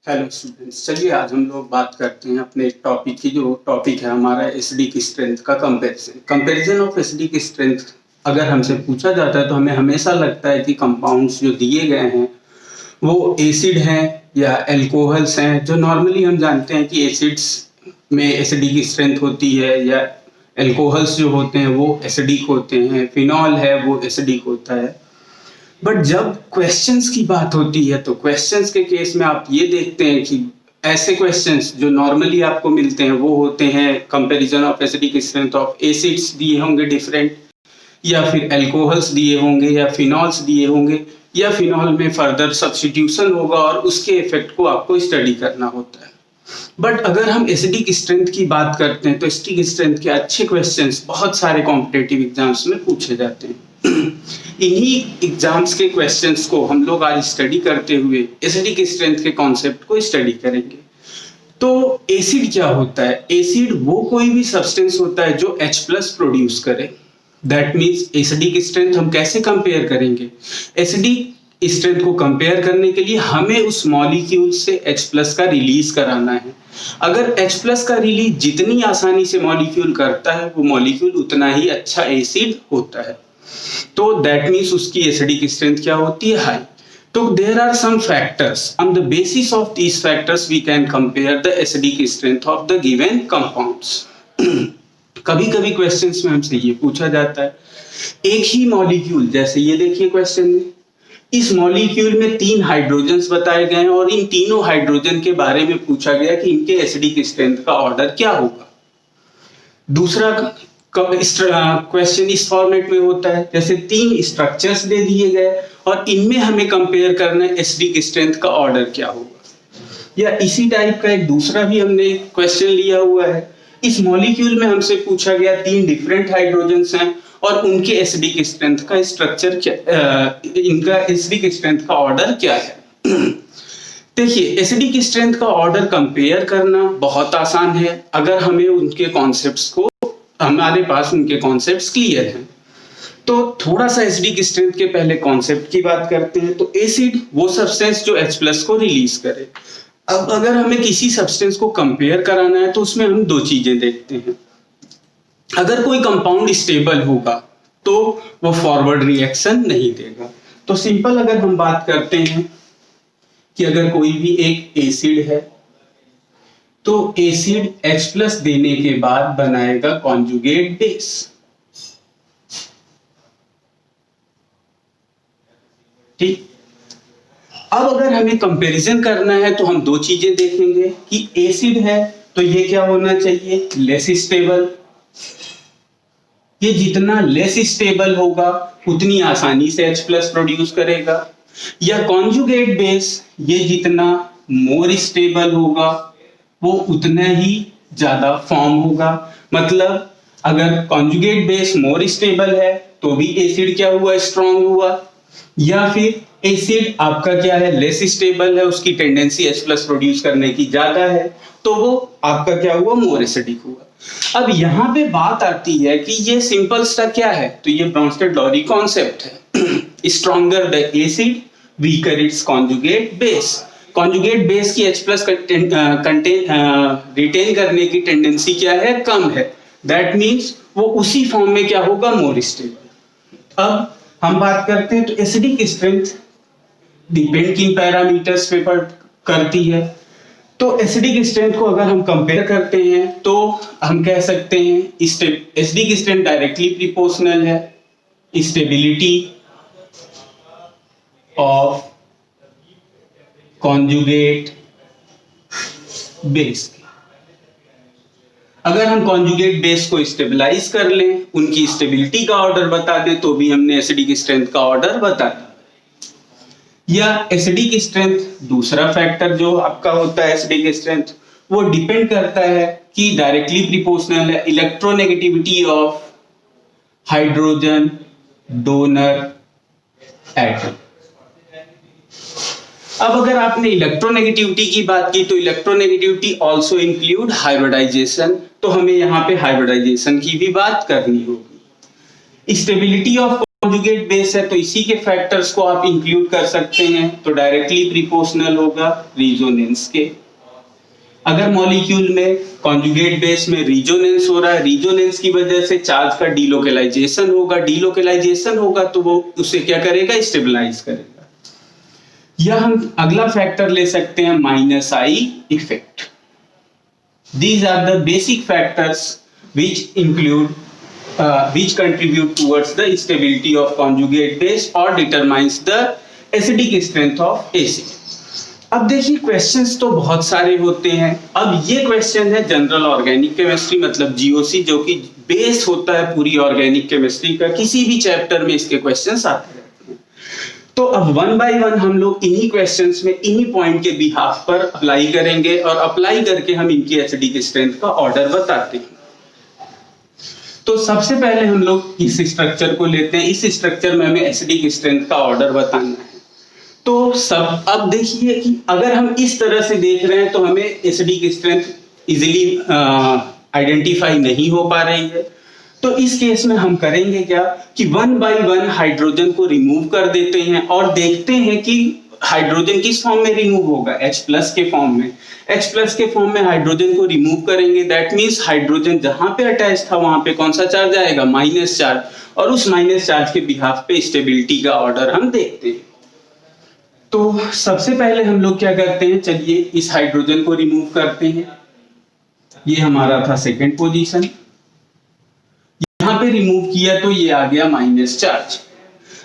Hello students, चलिए आज हम लोग बात करते हैं अपने टॉपिक की। जो टॉपिक है हमारा एसिडिक स्ट्रेंथ का कंपैरिजन ऑफ एसिडिक स्ट्रेंथ। अगर हमसे पूछा जाता है तो हमें हमेशा लगता है कि कंपाउंड्स जो दिए गए हैं वो एसिड हैं या एल्कोहल्स हैं। जो नॉर्मली हम जानते हैं कि एसिड्स में एसिडिक स्ट्रेंथ होती है या एल्कोहल्स जो होते हैं वो एसिडिक होते हैं, फिनॉल है वो एसिडिक होता है। बट जब क्वेश्चंस की बात होती है तो क्वेश्चंस के केस में आप ये देखते हैं कि ऐसे क्वेश्चंस जो नॉर्मली आपको मिलते हैं वो होते हैं comparison of acidic strength of acids दिए होंगे डिफरेंट, या फिर एल्कोहल्स दिए होंगे या फिनॉल्स दिए होंगे, या फिनॉल में फर्दर सब्स्टिट्यूशन होगा और उसके इफेक्ट को आपको स्टडी करना होता है। बट अगर हम एसिडिक स्ट्रेंथ की बात करते हैं तो एसिडिक स्ट्रेंथ के अच्छे क्वेश्चंस बहुत सारे कॉम्पिटिटिव एग्जाम्स में पूछे जाते हैं। इन्हीं एग्जाम्स के क्वेश्चंस को हम लोग आज स्टडी करते हुए एसिडिक स्ट्रेंथ के कॉन्सेप्ट को स्टडी करेंगे। तो एसिड क्या होता है? एसिड वो कोई भी सब्सटेंस होता है जो H+ प्रोड्यूस करे। दैट मीन्स एसिडिक स्ट्रेंथ हम कैसे कंपेयर करेंगे? एसिडिक स्ट्रेंथ को कंपेयर करने के लिए हमें उस मॉलिक्यूल से H+ का रिलीज कराना है। अगर H+ का रिलीज जितनी आसानी से मॉलिक्यूल करता है वो मॉलिक्यूल उतना ही अच्छा एसिड होता है। तो दैट मीन्स उसकी एसिडिक स्ट्रेंथ क्या होती है? हाई। तो there are some factors, on the basis of these factors we can compare the acidic strength of the given compounds. कभी कभी क्वेश्चंस में हमसे ये पूछा जाता है, एक ही मॉलिक्यूल, जैसे ये देखिए क्वेश्चन में, इस मॉलिक्यूल में 3 हाइड्रोजन्स बताए गए हैं और इन तीनों हाइड्रोजन के बारे में पूछा गया कि इनके एसिडिक स्ट्रेंथ का ऑर्डर क्या होगा। दूसरा क्वेश्चन इस फॉर्मेट में होता है, जैसे 3 स्ट्रक्चर्स दे दिए गए और इनमें हमें कंपेयर करना है एसिडिक स्ट्रेंथ का ऑर्डर क्या होगा। या इसी टाइप का एक दूसरा भी हमने क्वेश्चन लिया हुआ है, इस मॉलिक्यूल में हमसे पूछा गया 3 डिफरेंट हाइड्रोजन्स हैं और उनके एसिडिक स्ट्रेंथ का स्ट्रक्चर क्या, इनका एसिडिक स्ट्रेंथ का ऑर्डर क्या है। देखिए, एसिडिक स्ट्रेंथ का ऑर्डर कंपेयर करना बहुत आसान है अगर हमें उनके कॉन्सेप्ट्स को, हमारे पास उनके कॉन्सेप्ट्स क्लियर हैं। तो थोड़ा सा एसिडिक स्ट्रेंथ के पहले कॉन्सेप्ट की बात करते हैं। तो एसिड वो सब्सटेंस जो H+ को रिलीज करे। अब अगर हमें किसी सब्सटेंस को कंपेयर कराना है तो उसमें हम 2 चीजें देखते हैं। अगर कोई कंपाउंड स्टेबल होगा तो वो फॉरवर्ड रिएक्शन नहीं देगा। तो सिंपल अगर हम बात करते हैं कि अगर कोई भी एक एसिड है तो एसिड H+ देने के बाद बनाएगा कॉन्जुगेट बेस। ठीक, अब अगर हमें कंपैरिजन करना है तो हम 2 चीजें देखेंगे कि एसिड है तो ये क्या होना चाहिए? Less stable. ये जितना लेस स्टेबल होगा उतनी आसानी से H+ प्रोड्यूस करेगा। या कॉन्जुगेट बेस, ये जितना मोर स्टेबल होगा वो उतना ही ज्यादा फॉर्म होगा। मतलब अगर कॉन्जुगेट बेस मोर स्टेबल है तो भी एसिड क्या हुआ? स्ट्रांग हुआ। या फिर एसिड आपका क्या है? लेस स्टेबल है, उसकी टेंडेंसी H+ प्रोड्यूस करने की ज्यादा है तो वो आपका क्या हुआ? मोर एसिडिक हुआ। अब यहाँ पे बात आती है कि ये सिंपल सा क्या है? तो ये ब्रॉन्स्टेड-लॉरी कॉन्सेप्ट है। Stronger the acid weaker it's conjugate base. Conjugate base की H+ रिटेन करने की टेंडेंसी क्या है? कम है। दैट मीन्स वो उसी फॉर्म में क्या होगा? More stable. अब हम बात करते हैं तो एसिडिक स्ट्रेंथ डिपेंड किन पैरामीटर्स पे करती है। तो एसिडिक स्ट्रेंथ को अगर हम कंपेयर करते हैं तो हम कह सकते हैं एसिडिक स्ट्रेंथ डायरेक्टली प्रोपोर्शनल है स्टेबिलिटी ऑफ कॉन्जुगेट बेस। अगर हम कॉन्जुगेट बेस को स्टेबलाइज कर लें, उनकी स्टेबिलिटी का ऑर्डर बता दें तो भी हमने एसिडिक स्ट्रेंथ का ऑर्डर बता दिया। या एसिडिक स्ट्रेंथ, दूसरा फैक्टर जो आपका होता है एसिडिक स्ट्रेंथ, वो डिपेंड करता है कि डायरेक्टली प्रोपोर्शनल है electronegativity of hydrogen donor atom. अब अगर आपने इलेक्ट्रोनेगेटिविटी की बात की तो इलेक्ट्रोनेगेटिविटी आल्सो इंक्लूड हाइब्रिडाइजेशन, तो हमें यहाँ पे हाइब्रिडाइजेशन की भी बात करनी होगी। स्टेबिलिटी ऑफ कॉन्जुगेट बेस है तो इसी के फैक्टर्स को आप इंक्लूड कर सकते हैं, तो डायरेक्टली प्रिपोर्शनल होगा रिजोनेंस के। अगर मॉलिक्यूल में कॉन्जुगेट बेस में रिजोनेंस हो रहा है, रिजोनेंस की वजह से चार्ज का डीलोकेलाइजेशन होगा, डीलोकेलाइजेशन होगा तो वो उसे क्या करेगा, स्टेबलाइज करेगा। या हम अगला फैक्टर ले सकते हैं minus I effect. These are the basic factors which contribute towards the stability of conjugate base or determines the acidic strength of acid. अब देखिए क्वेश्चंस तो बहुत सारे होते हैं। अब ये क्वेश्चन है जनरल ऑर्गेनिक केमिस्ट्री मतलब जीओसी, जो कि बेस होता है पूरी ऑर्गेनिक केमिस्ट्री का। किसी भी चैप्टर में इसके क्वेश्चंस आते हैं। तो अब वन बाय वन हम लोग इन्हीं क्वेश्चंस में इन्हीं पॉइंट के बिहाफ पर अप्लाई करेंगे और अप्लाई करके हम इनकी एसिडिक स्ट्रेंथ का ऑर्डर बताते हैं। तो सबसे पहले हम लोग इस स्ट्रक्चर को लेते हैं। इस स्ट्रक्चर में हमें एसिडिक स्ट्रेंथ का ऑर्डर बताना है। तो सब अब देखिए कि अगर हम इस तरह से देख रहे हैं तो हमें एसिडिक स्ट्रेंथ इजीली आइडेंटिफाई नहीं हो पा रही है। तो इस केस में हम करेंगे क्या कि वन बाय वन हाइड्रोजन को रिमूव कर देते हैं और देखते हैं कि हाइड्रोजन किस फॉर्म में रिमूव होगा, H+ के फॉर्म में। H+ के फॉर्म में हाइड्रोजन को रिमूव करेंगे, दैट मींस हाइड्रोजन जहां पे अटैच था वहां पे कौन सा चार्ज आएगा, माइनस चार्ज, और उस माइनस चार्ज के बिहाफ पे स्टेबिलिटी का ऑर्डर हम देखते हैं। तो सबसे पहले हम लोग क्या करते हैं, चलिए इस हाइड्रोजन को रिमूव करते हैं। ये हमारा था सेकेंड पोजीशन, यहां पे रिमूव किया तो ये आ गया माइनस चार्ज।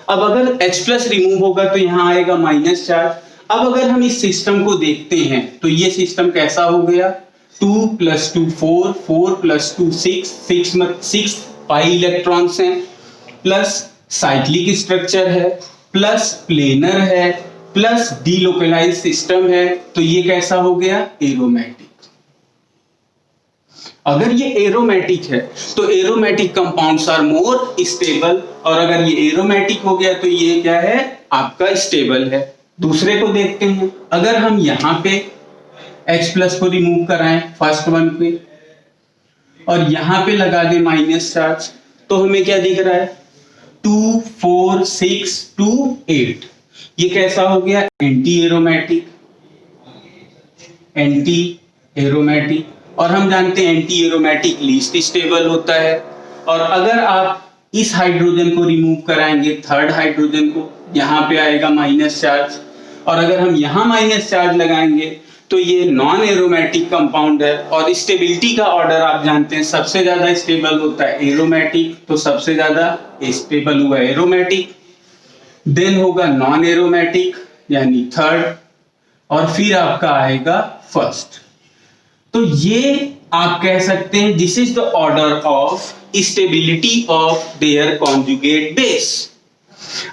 अब अगर H+ रिमूव होगा तो यहां आएगा माइनस चार्ज। अब अगर हम इस सिस्टम को देखते हैं तो ये सिस्टम कैसा हो गया, 2 + 2 4, 4 + 2 6, 6 पाई इलेक्ट्रॉन्स हैं, प्लस साइक्लिक स्ट्रक्चर है, प्लस प्लेनर है, प्लस डीलोकेलाइज सिस्टम है। तो ये कैसा हो गया, एरोमेटिक। अगर ये एरोमेटिक है तो aromatic compounds are more stable, और अगर ये एरोमेटिक हो गया तो ये क्या है, आपका स्टेबल है। दूसरे को देखते हैं, अगर हम यहाँ पे H+ को रिमूव कराएं फर्स्ट वन पे और यहाँ पे लगा दें माइनस चार्ज, तो हमें क्या दिख रहा है, 2 4 6 2 8। ये कैसा हो गया, एंटी एरोमेटिक। और हम जानते हैं एंटी एरोमेटिक लीस्ट स्टेबल होता है। और अगर आप इस हाइड्रोजन को रिमूव कराएंगे, थर्ड हाइड्रोजन को, यहाँ पे आएगा माइनस चार्ज, और अगर हम यहाँ माइनस चार्ज लगाएंगे तो ये नॉन एरोमेटिक कंपाउंड है। और स्टेबिलिटी का ऑर्डर आप जानते हैं, सबसे ज्यादा स्टेबल होता है एरोमेटिक, तो सबसे ज्यादा स्टेबल हुआ एरोमेटिक, देन होगा नॉन एरोमेटिक यानी थर्ड, और फिर आपका आएगा फर्स्ट। तो ये आप कह सकते हैं this is the order of stability of their conjugate base.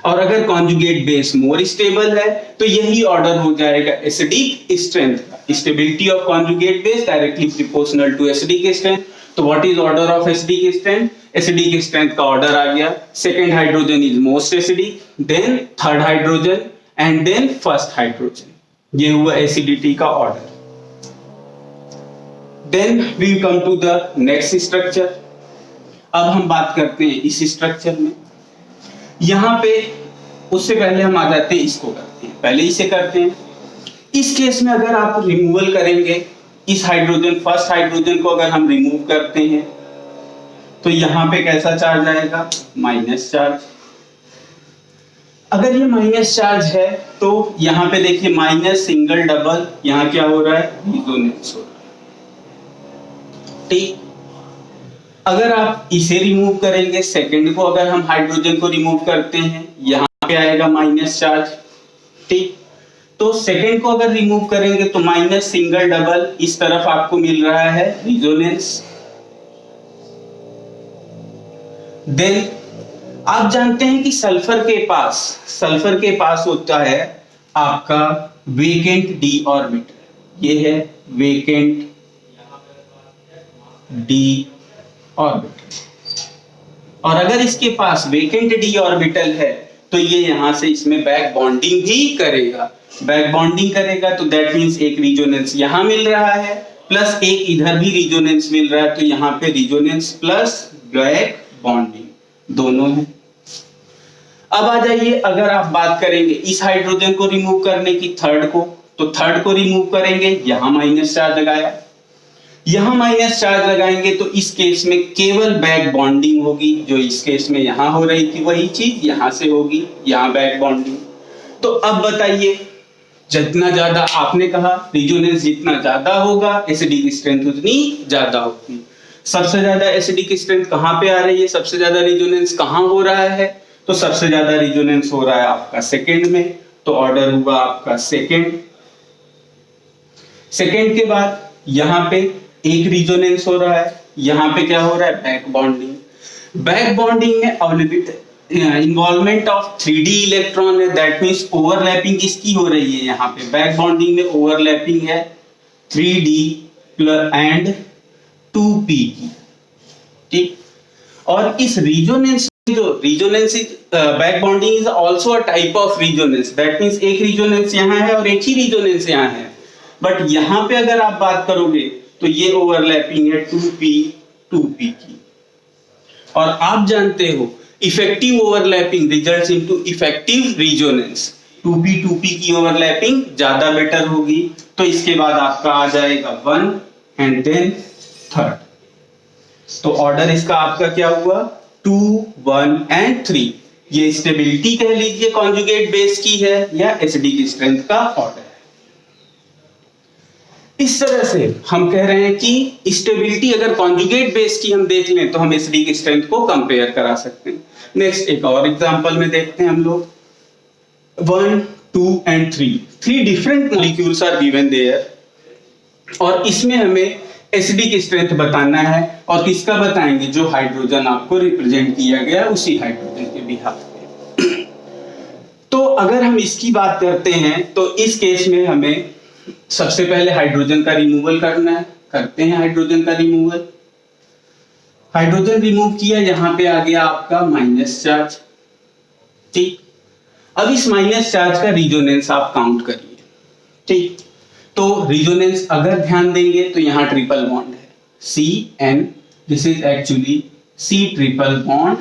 और अगर कॉन्जुगेट बेस मोर स्टेबल है तो यही ऑर्डर हो जाएगा एसिडिक स्ट्रेंथ का। Stability of conjugate base directly proportional to acidic strength. तो what is order of acidic strength, acidic strength का ऑर्डर आ गया, second hydrogen is most acidic, then third hydrogen and then first hydrogen. ये हुआ acidity का order. Then we come to the next structure। अब हम बात करते हैं इस स्ट्रक्चर में। यहाँ पे उससे पहले हम आ जाते हैं, इसको करते हैं, पहले इसे करते हैं। इस केस में अगर आप रिमूवल करेंगे इस हाइड्रोजन, फर्स्ट हाइड्रोजन को अगर हम रिमूव करते हैं तो यहाँ पे कैसा चार्ज आएगा, माइनस चार्ज। अगर ये माइनस चार्ज है तो यहाँ पे देखिए माइनस सिंगल डबल, यहाँ क्या हो रहा है, रिजोनेंस हो रहा है। ठीक, अगर आप इसे रिमूव करेंगे, सेकंड को अगर हम हाइड्रोजन को रिमूव करते हैं, यहां पे आएगा माइनस चार्ज। ठीक, तो सेकंड को अगर रिमूव करेंगे तो माइनस सिंगल डबल, इस तरफ आपको मिल रहा है रिजोनेंस। देन आप जानते हैं कि सल्फर के पास होता है आपका वेकेंट डी ऑर्बिटल। ये है वेकेंट डी ऑर्बिटल, और अगर इसके पास वेकेंट डी ऑर्बिटल है तो ये यहां से इसमें बैक बॉन्डिंग भी करेगा। तो दैट मींस एक रिजोनेंस यहां मिल रहा है प्लस एक इधर भी रिजोनेंस मिल रहा है, तो यहां पे रिजोनेंस प्लस बैक बॉन्डिंग दोनों है। अब आ जाइए, अगर आप बात करेंगे इस हाइड्रोजन को रिमूव करने की, थर्ड को, तो थर्ड को रिमूव करेंगे, यहां माइनस चार्ज लगाया, यहां माइनस चार्ज लगाएंगे तो इस केस में केवल बैक बॉन्डिंग होगी, जो इस केस में यहां हो रही थी वही चीज यहां से होगी, यहां बैक बॉन्डिंग। तो अब बताइए, जितना ज्यादा आपने कहा रिजोनेंस जितना ज्यादा होगा एसिडिक स्ट्रेंथ उतनी ज्यादा होगी। सबसे ज्यादा एसिडिक स्ट्रेंथ कहां पे आ रही है, सबसे ज्यादा रिजोनेंस कहां हो रहा है, तो सबसे ज्यादा रिजोनेंस हो रहा है आपका सेकंड में, तो ऑर्डर हुआ आपका सेकंड। सेकंड के बाद यहां पे एक रिजोनेंस हो रहा है, यहां पे क्या हो रहा है, बैक बॉन्डिंग। बैक बॉन्डिंग में available involvement of 3d electron है, दैट मींस ओवरलैपिंग किसकी हो रही है, यहां पे बैक बॉन्डिंग में ओवरलैपिंग है 3d एंड 2p की, ठीक। और इस रिजोनेंस, जो resonance is back bonding is also a type of resonance, that means एक रिजोनेंस यहां है और एक ही रिजोनेंस यहां है, बट यहां पे अगर आप बात करोगे तो ये ओवरलैपिंग है 2p की। और आप जानते हो effective overlapping results into effective resonance, 2p की ओवरलैपिंग ज्यादा बेटर होगी। तो इसके बाद आपका आ जाएगा 1 एंड देन थर्ड, तो ऑर्डर इसका आपका क्या हुआ, 2 1 एंड 3। ये स्टेबिलिटी कह लीजिए कॉन्जुगेट बेस की है या एसिडिक स्ट्रेंथ का ऑर्डर है। इस तरह से हम कह रहे हैं कि स्टेबिलिटी अगर कॉन्जुगेट बेस की हम देख लें तो हम एसिडिक स्ट्रेंथ को कंपेयर करा सकते हैं। नेक्स्ट एक और एग्जांपल में देखते हैं हम लोग, 1 2 and 3 different molecules are given there, और इसमें हमें एसिडिक स्ट्रेंथ बताना है, और किसका बताएंगे, जो हाइड्रोजन आपको रिप्रेजेंट किया गया उसी हाइड्रोजन के बिहाफ पे। तो अगर हम इसकी बात करते हैं तो इस केस में हमें सबसे पहले हाइड्रोजन का रिमूवल करना है, करते हैं हाइड्रोजन का रिमूवल। हाइड्रोजन रिमूव किया, यहां पे आ गया आपका माइनस चार्ज, ठीक। अब इस माइनस चार्ज का रिजोनेंस आप काउंट करिए, ठीक। तो रिजोनेंस अगर ध्यान देंगे तो यहां ट्रिपल बॉन्ड है CN, this is actually C triple bond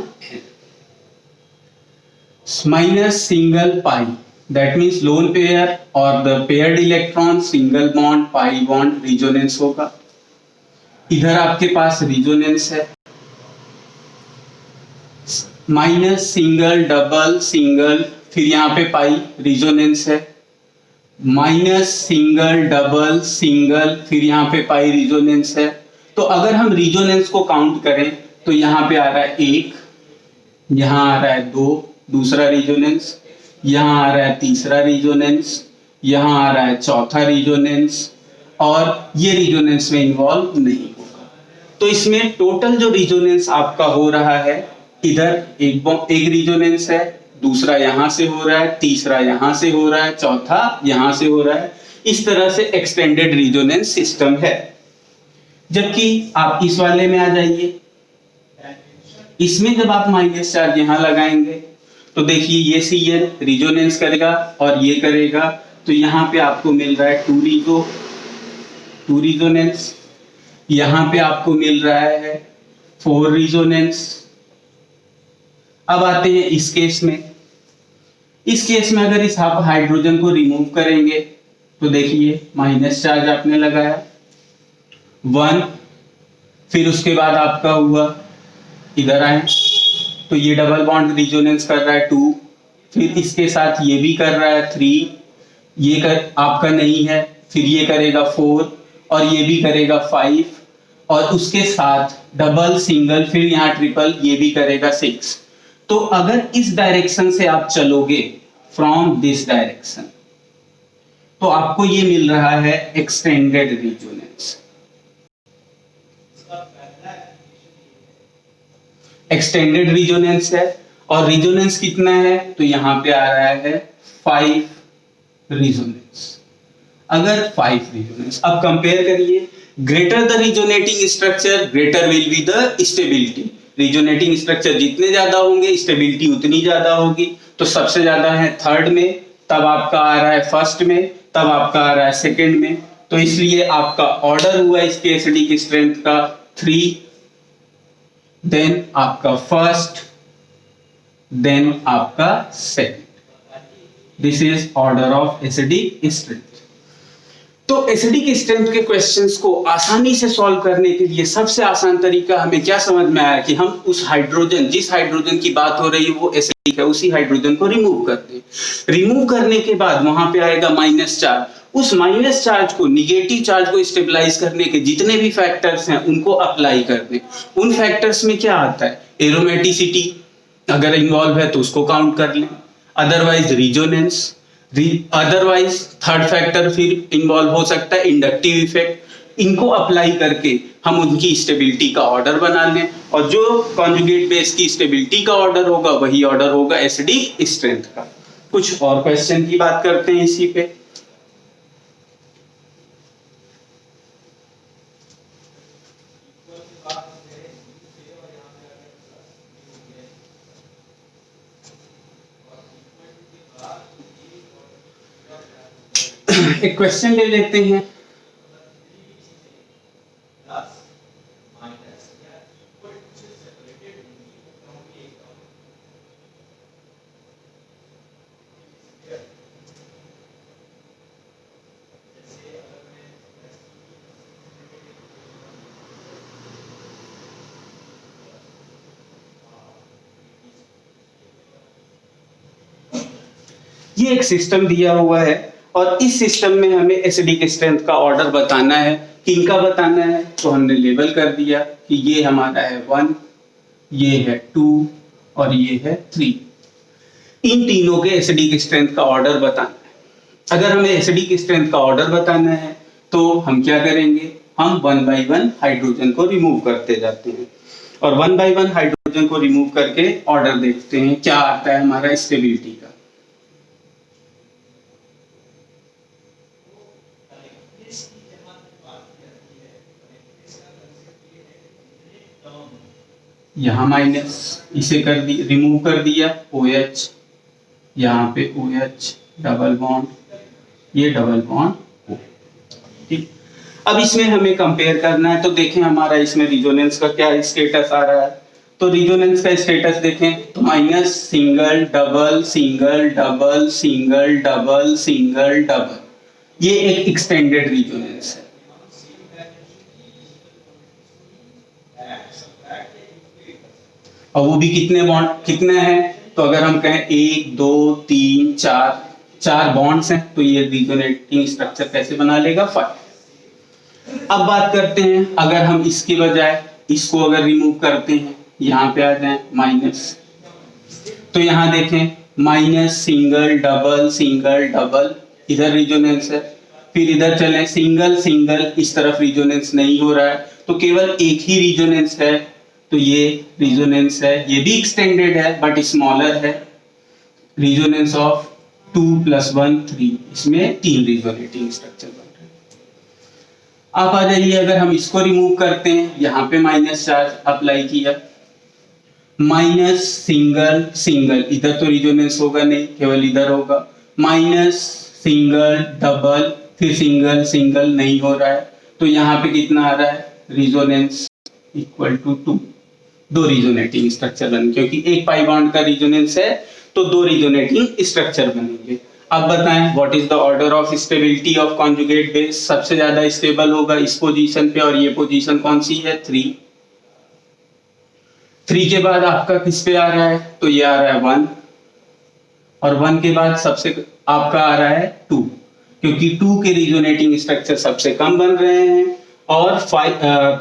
minus single pi, that means lone pair or the paired electron single bond pi bond resonance होगा। इधर आपके पास रिजोनेंस है माइनस सिंगल डबल सिंगल, फिर यहाँ पे पाई रिजोनेंस है, minus single double single, फिर यहाँ पे पाई रिजोनेंस है। तो अगर हम रिजोनेंस को काउंट करें तो यहाँ पे आ रहा है 1, यहाँ आ रहा है 2 दूसरा रिजोनेंस, यहां आ रहा है तीसरा रिजोनेंस, यहां आ रहा है चौथा रिजोनेंस, और ये रिजोनेंस में इन्वॉल्व नहीं होगा। तो इसमें टोटल जो रिजोनेंस आपका हो रहा है, इधर एक रिजोनेंस है, दूसरा यहां से हो रहा है, तीसरा यहां से हो रहा है, चौथा यहां से हो रहा है। इस तरह से एक्सटेंडेड रिजोनेंस सिस्टम है। जबकि आप इस वाले में आ जाइए, इसमें जब आप माइनस चार्ज यहां लगाएंगे तो देखिए ये CN रिजोनेंस करेगा और ये करेगा, तो यहां पे आपको मिल रहा है 2 रिजोनेंस, यहां पे आपको मिल रहा है 4 रिजोनेंस। अब आते हैं इस केस में, इस केस में अगर इस आप हाइड्रोजन को रिमूव करेंगे तो देखिए माइनस चार्ज आपने लगाया 1, फिर उसके बाद आपका हुआ, इधर आए तो ये डबल बॉन्ड रिजोनेंस कर रहा है 2, फिर इसके साथ ये भी कर रहा है 3, ये कर आपका नहीं है, फिर ये करेगा 4 और ये भी करेगा 5, और उसके साथ डबल सिंगल, फिर यहाँ ट्रिपल, ये भी करेगा 6। तो अगर इस डायरेक्शन से आप चलोगे, फ्रॉम दिस डायरेक्शन, तो आपको ये मिल रहा है एक्सटेंडेड रिजोनेंस। एक्सटेंडेड रिजोनेंस है, और रिजोनेंस कितना है, तो यहां पे आ रहा है 5 रिजोनेंस। अगर 5 रिजोनेंस, अब कंपेयर करिए, greater the resonating structure greater will be the stability. Resonating structure जितने ज्यादा होंगे स्टेबिलिटी उतनी ज्यादा होगी। तो सबसे ज्यादा है थर्ड में, तब आपका आ रहा है फर्स्ट में, तब आपका आ रहा है सेकंड में। तो इसलिए आपका ऑर्डर हुआ इसके एसिडिक स्ट्रेंथ का 3, देन आपका फर्स्ट, देन आपका second. This is order of acidic strength. तो एसिडिक स्ट्रेंथ के क्वेश्चंस को आसानी से सॉल्व करने के लिए सबसे आसान तरीका हमें क्या समझ में आया कि हम उस हाइड्रोजन, जिस हाइड्रोजन की बात हो रही है वो एसिडिक है, उसी हाइड्रोजन को रिमूव कर दें। रिमूव करने के बाद वहां पे आएगा माइनस चार्ज। उस माइनस चार्ज को, निगेटिव चार्ज को स्टेबलाइज करने के जितने भी फैक्टर्स हैं उनको अप्लाई कर दें। उन फैक्टर्स में क्या आता है? एरोमेटिसिटी अगर इन्वॉल्व है तो उसको काउंट कर लें, otherwise resonance, otherwise third factor फिर इन्वॉल्व हो सकता है इंडक्टिव इफेक्ट। इनको अप्लाई करके हम उनकी स्टेबिलिटी का ऑर्डर बना लें, और जो कॉन्जुगेट बेस की स्टेबिलिटी का ऑर्डर होगा वही ऑर्डर होगा एसिडिक स्ट्रेंथ का। कुछ और क्वेश्चन की बात करते हैं इसी पे। एक क्वेश्चन ले लेते हैं। ये एक सिस्टम दिया हुआ है और इस सिस्टम में हमें एसिडिक स्ट्रेंथ का ऑर्डर बताना है। किनका बताना है? तो हमने लेबल कर दिया कि ये हमारा है 1, ये है 2 और ये है 3। इन तीनों के एसिडिक स्ट्रेंथ का ऑर्डर बताना है। अगर हमें एसिडिक स्ट्रेंथ का ऑर्डर बताना है तो हम क्या करेंगे? हम 1 बाय 1 हाइड्रोजन को रिमूव करते जाते हैं और 1 बाय 1 हाइड्रोजन को रिमूव करके ऑर्डर देखते हैं क्या आता है हमारा स्टेबिलिटी का। यहाँ माइनस, इसे कर दी, रिमूव कर दिया OH, यहाँ पे OH डबल बॉन्ड, ये डबल बॉन्ड O। ठीक, अब इसमें हमें कंपेयर करना है। तो देखें हमारा इसमें रिजोनेंस का क्या स्टेटस आ रहा है। तो रिजोनेंस का स्टेटस देखें तो minus, single double single double single double single double, ये एक एक्सटेंडेड रिजोनेंस है। और वो भी कितने बॉन्ड, कितने हैं? तो अगर हम कहें 1 2 3 4, 4 बॉन्ड्स हैं तो ये रिजोनेटिंग स्ट्रक्चर कैसे बना लेगा? 5। अब बात करते हैं, अगर हम इसके बजाय इसको अगर रिमूव करते हैं, यहाँ पे आ जाए माइनस, तो यहाँ देखें minus single double single double, इधर रिजोनेंस है। फिर इधर चले सिंगल सिंगल, इस तरफ रिजोनेंस नहीं हो रहा है, तो केवल एक ही रिजोनेंस है, तो ये रिजोनेंस है, ये भी एक्सटेंडेड है बट स्मॉलर है। रिजोनेंस ऑफ 2 + 1 3, इसमें 3 रिजोनेटिंग स्ट्रक्चर बन रहे हैं। आप आ जाइए, अगर हम इसको रिमूव करते हैं, यहाँ पे माइनस चार्ज अप्लाई किया, माइनस सिंगल सिंगल, इधर तो रिजोनेंस होगा नहीं, केवल इधर होगा, माइनस सिंगल डबल, फिर सिंगल सिंगल, नहीं हो रहा है, तो यहाँ पे कितना आ रहा है? Resonance equal to 2। 2 resonating structure बने, क्योंकि एक पाई बॉन्ड का रिजोनेंस है तो 2 रिजोनेटिंग स्ट्रक्चर बनेंगे। अब बताएं what is the order of stability of conjugate base. सबसे ज्यादा स्टेबल होगा इस पोजीशन पे, और ये पोजीशन कौन सी है? 3। 3 के बाद आपका किस पे आ रहा है? तो ये आ रहा है 1, और 1 के बाद सबसे आपका आ रहा है 2, क्योंकि 2 के रिजोनेटिंग स्ट्रक्चर सबसे कम बन रहे हैं, और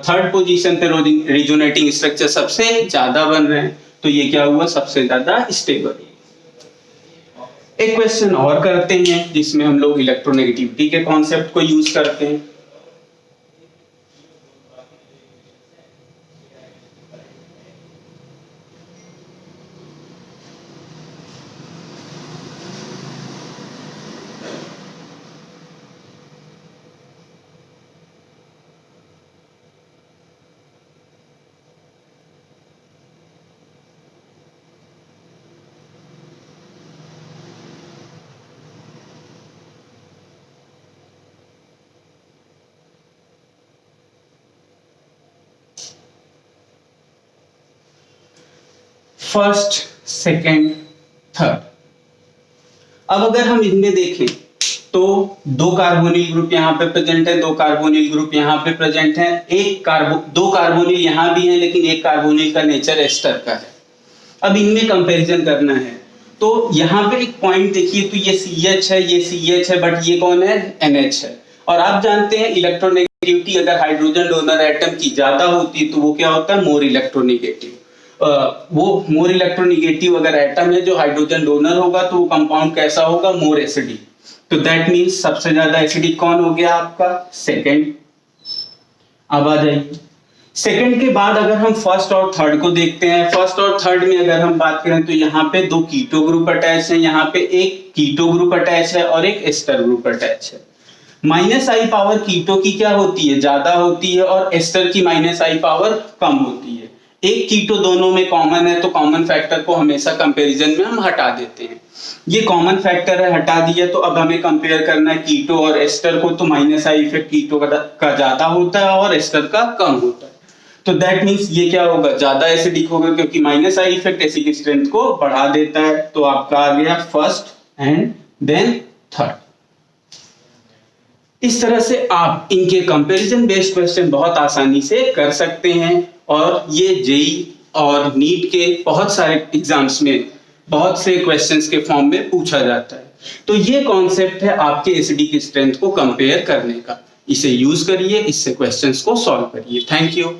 थर्ड पोजीशन पे रिजोनेटिंग स्ट्रक्चर सबसे ज्यादा बन रहे हैं, तो ये क्या हुआ? सबसे ज्यादा स्टेबल। एक क्वेश्चन और करते हैं जिसमें हम लोग इलेक्ट्रोनेगेटिविटी के कॉन्सेप्ट को यूज करते हैं। First second, third. अब अगर हम इनमें देखें तो दो कार्बोनिल ग्रुप यहाँ पे प्रेजेंट है, दो कार्बोनिल ग्रुप यहाँ पे प्रेजेंट है, दो कार्बोनिल यहाँ भी है, लेकिन एक कार्बोनिल का नेचर एस्टर का है। अब इनमें कंपैरिजन करना है तो यहाँ पे एक पॉइंट देखिए, तो ये CH है, ये CH है, बट ये कौन है, NH है। और आप जानते हैं इलेक्ट्रोनेगेटिविटी अगर हाइड्रोजन डोनर एटम की ज्यादा होती है तो वो क्या होता है, मोर इलेक्ट्रोनेगेटिव। वो मोर इलेक्ट्रोनेगेटिव अगर एटम है जो हाइड्रोजन डोनर होगा तो वो कंपाउंड कैसा होगा, मोर एसिडिक। तो दैट मीन्स सबसे ज्यादा एसिडिक कौन हो गया आपका, सेकेंड। अब आ जाइए सेकंड के बाद अगर हम फर्स्ट और थर्ड को देखते हैं, फर्स्ट और थर्ड में अगर हम बात करें तो यहाँ पे दो कीटो ग्रुप अटैच है, यहाँ पे एक कीटो ग्रुप अटैच है और एक एस्टर ग्रुप अटैच है। -I पावर कीटो की क्या होती है, ज्यादा होती है, और एस्टर की -I पावर कम होती है। एक कीटो दोनों में कॉमन है तो कॉमन फैक्टर को हमेशा कंपैरिजन में हम हटा देते हैं। ये कॉमन फैक्टर है, हटा दिया, तो अब हमें कंपेयर करना है कीटो और एस्टर को। तो -I इफेक्ट कीटो का ज्यादा होता है और एस्टर का कम होता है। तो दैट मीन्स ये क्या होगा, ज्यादा एसिडिक होगा, क्योंकि -I इफेक्ट एसिडिक स्ट्रेंथ को बढ़ा देता है। तो आपका आ गया फर्स्ट एंड देन थर्ड। इस तरह से आप इनके कंपैरिजन बेस्ड क्वेश्चन बहुत आसानी से कर सकते हैं, और ये जेई और नीट के बहुत सारे एग्जाम्स में बहुत से क्वेश्चंस के फॉर्म में पूछा जाता है। तो ये कॉन्सेप्ट है आपके एसिडिक स्ट्रेंथ को कंपेयर करने का। इसे यूज करिए, इससे क्वेश्चंस को सॉल्व करिए। Thank you.